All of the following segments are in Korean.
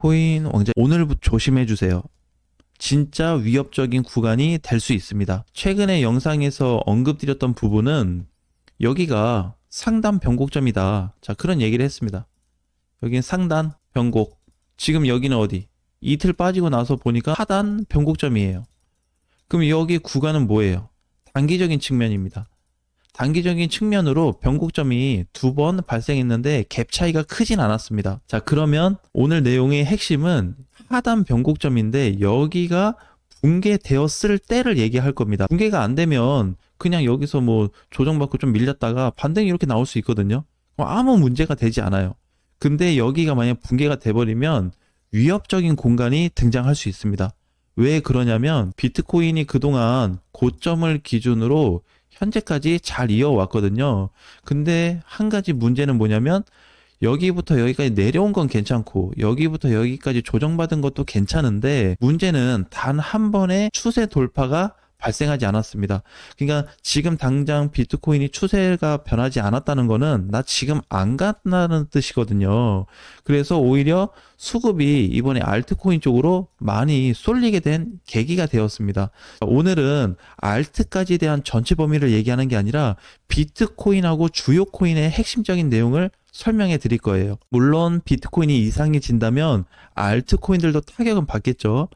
코인 왕자 오늘부터 조심해 주세요. 진짜 위협적인 구간이 될 수 있습니다. 최근에 영상에서 언급드렸던 부분은 여기가 상단 변곡점이다. 자, 그런 얘기를 했습니다. 여기는 상단 변곡. 지금 여기는 어디? 이틀 빠지고 나서 보니까 하단 변곡점이에요. 그럼 여기 구간은 뭐예요? 단기적인 측면입니다. 단기적인 측면으로 변곡점이 2번 발생했는데 갭 차이가 크진 않았습니다. 자, 그러면 오늘 내용의 핵심은 하단 변곡점인데 여기가 붕괴되었을 때를 얘기할 겁니다. 붕괴가 안 되면 그냥 여기서 뭐 조정받고 좀 밀렸다가 반등이 이렇게 나올 수 있거든요. 아무 문제가 되지 않아요. 근데 여기가 만약 붕괴가 돼버리면 위협적인 공간이 등장할 수 있습니다. 왜 그러냐면 비트코인이 그동안 고점을 기준으로 현재까지 잘 이어왔거든요. 근데 한 가지 문제는 뭐냐면 여기부터 여기까지 내려온 건 괜찮고 여기부터 여기까지 조정받은 것도 괜찮은데 문제는 단 한 번의 추세 돌파가 발생하지 않았습니다. 그러니까 지금 당장 비트코인이 추세가 변하지 않았다는 거는 나 지금 안 간다는 뜻이거든요. 그래서 오히려 수급이 이번에 알트코인 쪽으로 많이 쏠리게 된 계기가 되었습니다. 오늘은 알트까지 대한 전체 범위를 얘기하는 게 아니라 비트코인하고 주요 코인의 핵심적인 내용을 설명해 드릴 거예요. 물론 비트코인이 이상해진다면 알트코인들도 타격은 받겠죠.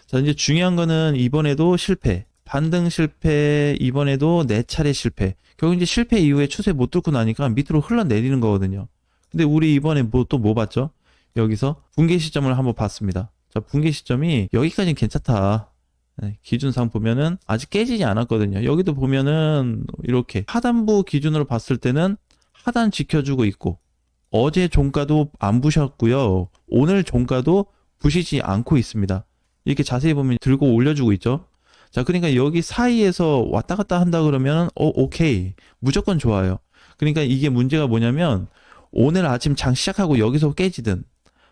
자, 이제 중요한 거는 이번에도 실패. 반등 실패, 이번에도 4차례 실패. 결국 이제 실패 이후에 추세 못 뚫고 나니까 밑으로 흘러내리는 거거든요. 근데 우리 이번에 뭐 봤죠? 여기서 붕괴 시점을 한번 봤습니다. 자, 붕괴 시점이 여기까지는 괜찮다. 네, 기준상 보면은 아직 깨지지 않았거든요. 여기도 보면은 이렇게 하단부 기준으로 봤을 때는 하단 지켜주고 있고 어제 종가도 안 부셨고요. 오늘 종가도 부시지 않고 있습니다. 이렇게 자세히 보면 들고 올려주고 있죠. 자, 그러니까 여기 사이에서 왔다 갔다 한다 그러면 오케이. 무조건 좋아요. 그러니까 이게 문제가 뭐냐면 오늘 아침 장 시작하고 여기서 깨지든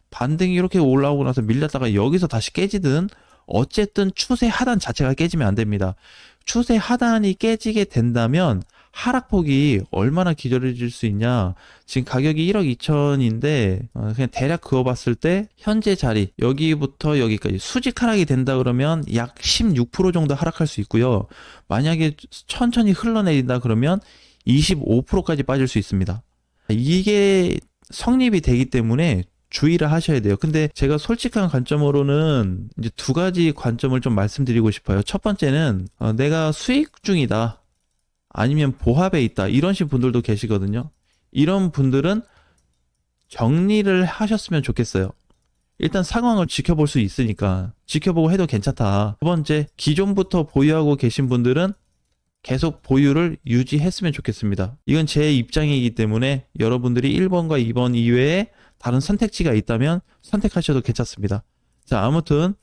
반등이 이렇게 올라오고 나서 밀렸다가 여기서 다시 깨지든 어쨌든 추세 하단 자체가 깨지면 안 됩니다. 추세 하단이 깨지게 된다면 하락폭이 얼마나 기절해질 수 있냐. 지금 가격이 1억 2천인데 그냥 대략 그어봤을 때 현재 자리 여기부터 여기까지 수직 하락이 된다 그러면 약 16% 정도 하락할 수 있고요. 만약에 천천히 흘러내린다 그러면 25%까지 빠질 수 있습니다. 이게 성립이 되기 때문에 주의를 하셔야 돼요. 근데 제가 솔직한 관점으로는 이제 2가지 관점을 좀 말씀드리고 싶어요. 첫 번째는 내가 수익 중이다. 아니면 보합에 있다. 이런 식 분들도 계시거든요. 이런 분들은 정리를 하셨으면 좋겠어요. 일단 상황을 지켜볼 수 있으니까 지켜보고 해도 괜찮다. 두 번째, 기존부터 보유하고 계신 분들은 계속 보유를 유지했으면 좋겠습니다. 이건 제 입장이기 때문에 여러분들이 1번과 2번 이외에 다른 선택지가 있다면 선택하셔도 괜찮습니다. 자, 아무튼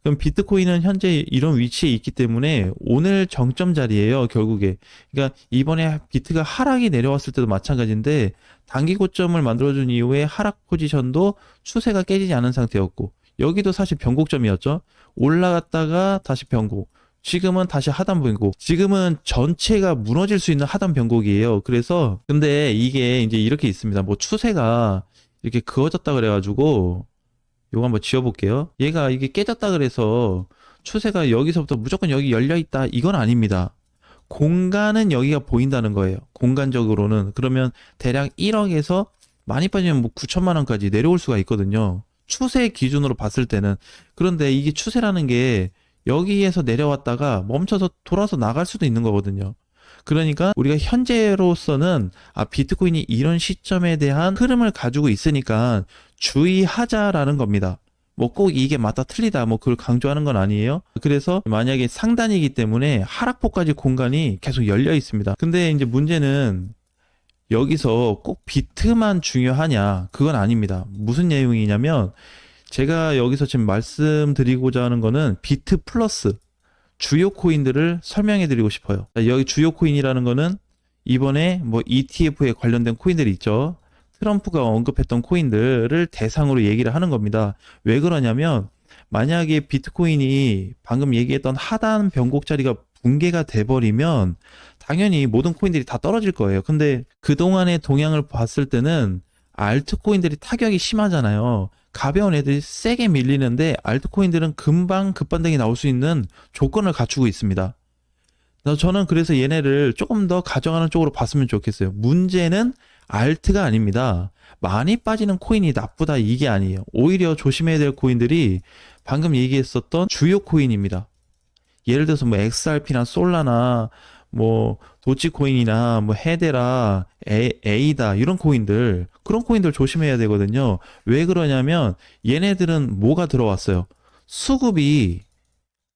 그럼 비트코인은 현재 이런 위치에 있기 때문에 오늘 정점 자리예요, 결국에. 그러니까 이번에 비트가 하락이 내려왔을 때도 마찬가지인데 단기 고점을 만들어준 이후에 하락 포지션도 추세가 깨지지 않은 상태였고 여기도 사실 변곡점이었죠. 올라갔다가 다시 변곡. 지금은 다시 하단 변곡. 지금은 전체가 무너질 수 있는 하단 변곡이에요. 그래서 근데 이게 이제 이렇게 있습니다. 뭐 추세가 이렇게 그어졌다 그래가지고 요거 한번 지워볼게요. 얘가 이게 깨졌다 그래서 추세가 여기서부터 무조건 여기 열려있다 이건 아닙니다. 공간은 여기가 보인다는 거예요. 공간적으로는. 그러면 대략 1억에서 많이 빠지면 뭐 9천만 원까지 내려올 수가 있거든요. 추세 기준으로 봤을 때는. 그런데 이게 추세라는 게 여기에서 내려왔다가 멈춰서 돌아서 나갈 수도 있는 거거든요. 그러니까 우리가 현재로서는 비트코인이 이런 시점에 대한 흐름을 가지고 있으니까 주의하자라는 겁니다. 뭐 꼭 이게 맞다 틀리다 뭐 그걸 강조하는 건 아니에요. 그래서 만약에 상단이기 때문에 하락폭까지 공간이 계속 열려 있습니다. 근데 이제 문제는 여기서 꼭 비트만 중요하냐? 그건 아닙니다. 무슨 내용이냐면 제가 여기서 지금 말씀드리고자 하는 거는 비트 플러스 주요 코인들을 설명해 드리고 싶어요. 여기 주요 코인이라는 거는 이번에 뭐 ETF에 관련된 코인들이 있죠. 트럼프가 언급했던 코인들을 대상으로 얘기를 하는 겁니다. 왜 그러냐면 만약에 비트코인이 방금 얘기했던 하단 변곡 자리가 붕괴가 돼버리면 당연히 모든 코인들이 다 떨어질 거예요. 근데 그동안의 동향을 봤을 때는 알트코인들이 타격이 심하잖아요. 가벼운 애들이 세게 밀리는데 알트코인들은 금방 급반등이 나올 수 있는 조건을 갖추고 있습니다. 저는 그래서 얘네를 조금 더 가져가는 쪽으로 봤으면 좋겠어요. 문제는 알트가 아닙니다. 많이 빠지는 코인이 나쁘다 이게 아니에요. 오히려 조심해야 될 코인들이 방금 얘기했었던 주요 코인입니다. 예를 들어서 뭐 XRP나 솔라나 뭐 도치코인이나 뭐 헤데라, 에이다 이런 코인들, 그런 코인들 조심해야 되거든요. 왜 그러냐면 얘네들은 뭐가 들어왔어요? 수급이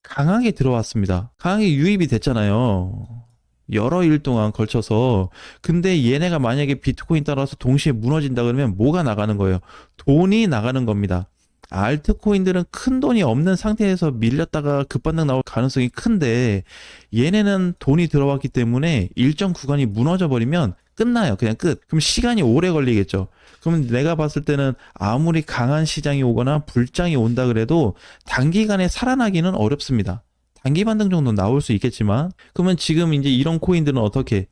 강하게 들어왔습니다. 강하게 유입이 됐잖아요. 여러 일 동안 걸쳐서. 근데 얘네가 만약에 비트코인 따라서 동시에 무너진다 그러면 뭐가 나가는 거예요? 돈이 나가는 겁니다. 알트코인들은 큰 돈이 없는 상태에서 밀렸다가 급반등 나올 가능성이 큰데 얘네는 돈이 들어왔기 때문에 일정 구간이 무너져 버리면 끝나요. 그냥 끝. 그럼 시간이 오래 걸리겠죠. 그럼 내가 봤을 때는 아무리 강한 시장이 오거나 불장이 온다 그래도 단기간에 살아나기는 어렵습니다. 단기 반등 정도 나올 수 있겠지만, 그러면 지금 이제 이런 코인들은 어떻게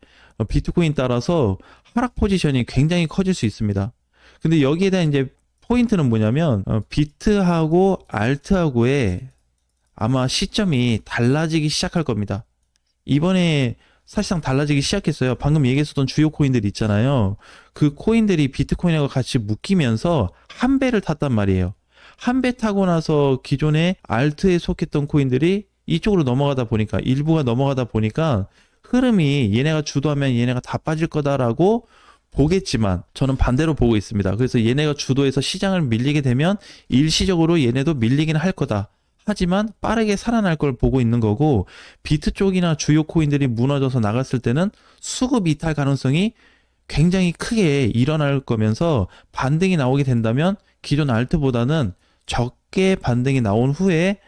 비트코인 따라서 하락 포지션이 굉장히 커질 수 있습니다. 근데 여기에 대한 이제 포인트는 뭐냐면 비트하고 알트하고의 아마 시점이 달라지기 시작할 겁니다. 이번에 사실상 달라지기 시작했어요. 방금 얘기했었던 주요 코인들 있잖아요. 그 코인들이 비트코인하고 같이 묶이면서 한 배를 탔단 말이에요. 한 배 타고 나서 기존에 알트에 속했던 코인들이 이쪽으로 넘어가다 보니까, 일부가 넘어가다 보니까 흐름이 얘네가 주도하면 얘네가 다 빠질 거다라고 보겠지만 저는 반대로 보고 있습니다. 그래서 얘네가 주도해서 시장을 밀리게 되면 일시적으로 얘네도 밀리긴 할 거다. 하지만 빠르게 살아날 걸 보고 있는 거고, 비트 쪽이나 주요 코인들이 무너져서 나갔을 때는 수급 이탈 가능성이 굉장히 크게 일어날 거면서 반등이 나오게 된다면 기존 알트보다는 적게 반등이 나온 후에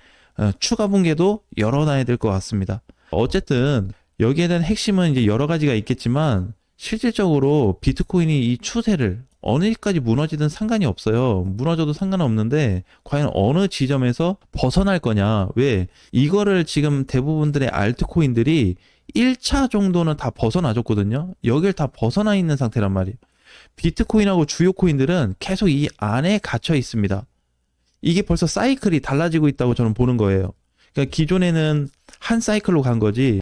추가 붕괴도 열어놔야 될 것 같습니다. 어쨌든 여기에 대한 핵심은 이제 여러 가지가 있겠지만 실질적으로 비트코인이 이 추세를 어느까지 무너지든 상관이 없어요. 무너져도 상관없는데 과연 어느 지점에서 벗어날 거냐. 왜? 이거를 지금 대부분들의 알트코인들이 1차 정도는 다 벗어나줬거든요. 여길 다 벗어나 있는 상태란 말이에요. 비트코인하고 주요 코인들은 계속 이 안에 갇혀 있습니다. 이게 벌써 사이클이 달라지고 있다고 저는 보는 거예요. 그러니까 기존에는 한 사이클로 간 거지.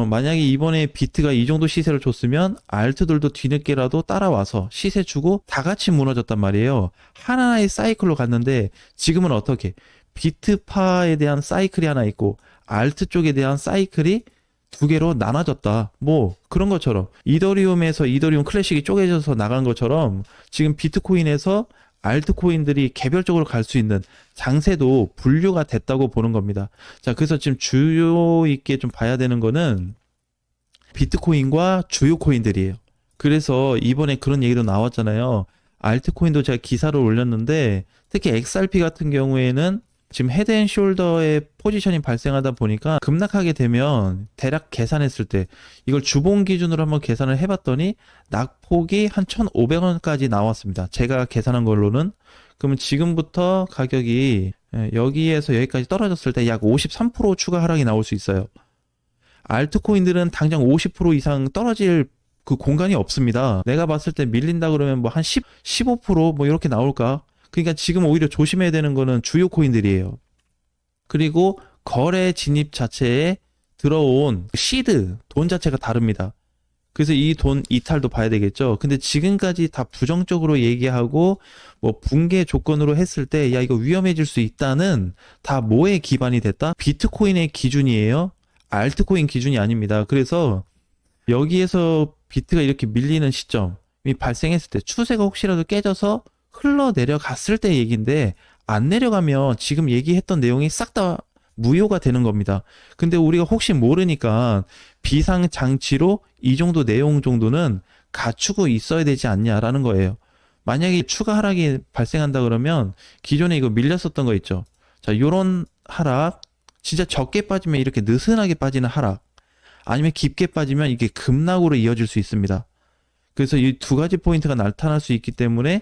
만약에 이번에 비트가 이 정도 시세를 줬으면 알트들도 뒤늦게라도 따라와서 시세 주고 다 같이 무너졌단 말이에요. 하나의 사이클로 갔는데 지금은 어떻게? 비트파에 대한 사이클이 하나 있고 알트 쪽에 대한 사이클이 두 개로 나눠졌다. 뭐 그런 것처럼 이더리움에서 이더리움 클래식이 쪼개져서 나간 것처럼 지금 비트코인에서 알트코인들이 개별적으로 갈 수 있는 장세도 분류가 됐다고 보는 겁니다. 자, 그래서 지금 주요 있게 좀 봐야 되는 거는 비트코인과 주요 코인들이에요. 그래서 이번에 그런 얘기도 나왔잖아요. 알트코인도 제가 기사를 올렸는데 특히 XRP 같은 경우에는 지금 헤드앤숄더의 포지션이 발생하다 보니까 급락하게 되면 대략 계산했을 때 이걸 주봉 기준으로 한번 계산을 해봤더니 낙폭이 한 1,500원까지 나왔습니다. 제가 계산한 걸로는. 그러면 지금부터 가격이 여기에서 여기까지 떨어졌을 때 약 53% 추가 하락이 나올 수 있어요. 알트코인들은 당장 50% 이상 떨어질 그 공간이 없습니다. 내가 봤을 때 밀린다 그러면 뭐 한 15%뭐 이렇게 나올까? 그러니까 지금 오히려 조심해야 되는 거는 주요 코인들이에요. 그리고 거래 진입 자체에 들어온 시드, 돈 자체가 다릅니다. 그래서 이 돈 이탈도 봐야 되겠죠. 근데 지금까지 다 부정적으로 얘기하고 뭐 붕괴 조건으로 했을 때 야 이거 위험해질 수 있다는 다 뭐에 기반이 됐다? 비트코인의 기준이에요. 알트코인 기준이 아닙니다. 그래서 여기에서 비트가 이렇게 밀리는 시점이 발생했을 때 추세가 혹시라도 깨져서 흘러내려갔을 때 얘기인데 안 내려가면 지금 얘기했던 내용이 싹 다 무효가 되는 겁니다. 근데 우리가 혹시 모르니까 비상장치로 이 정도 내용 정도는 갖추고 있어야 되지 않냐라는 거예요. 만약에 추가 하락이 발생한다 그러면 기존에 이거 밀렸었던 거 있죠. 자, 요런 하락, 진짜 적게 빠지면 이렇게 느슨하게 빠지는 하락, 아니면 깊게 빠지면 이게 급락으로 이어질 수 있습니다. 그래서 이 두 가지 포인트가 나타날 수 있기 때문에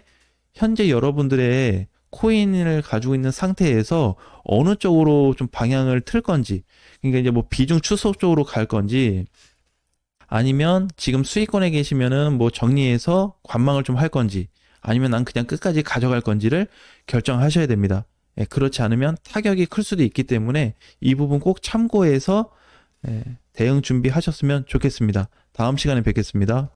현재 여러분들의 코인을 가지고 있는 상태에서 어느 쪽으로 좀 방향을 틀 건지, 그러니까 이제 뭐 비중 축소 쪽으로 갈 건지, 아니면 지금 수익권에 계시면은 뭐 정리해서 관망을 좀 할 건지, 아니면 난 그냥 끝까지 가져갈 건지를 결정하셔야 됩니다. 예, 그렇지 않으면 타격이 클 수도 있기 때문에 이 부분 꼭 참고해서 대응 준비하셨으면 좋겠습니다. 다음 시간에 뵙겠습니다.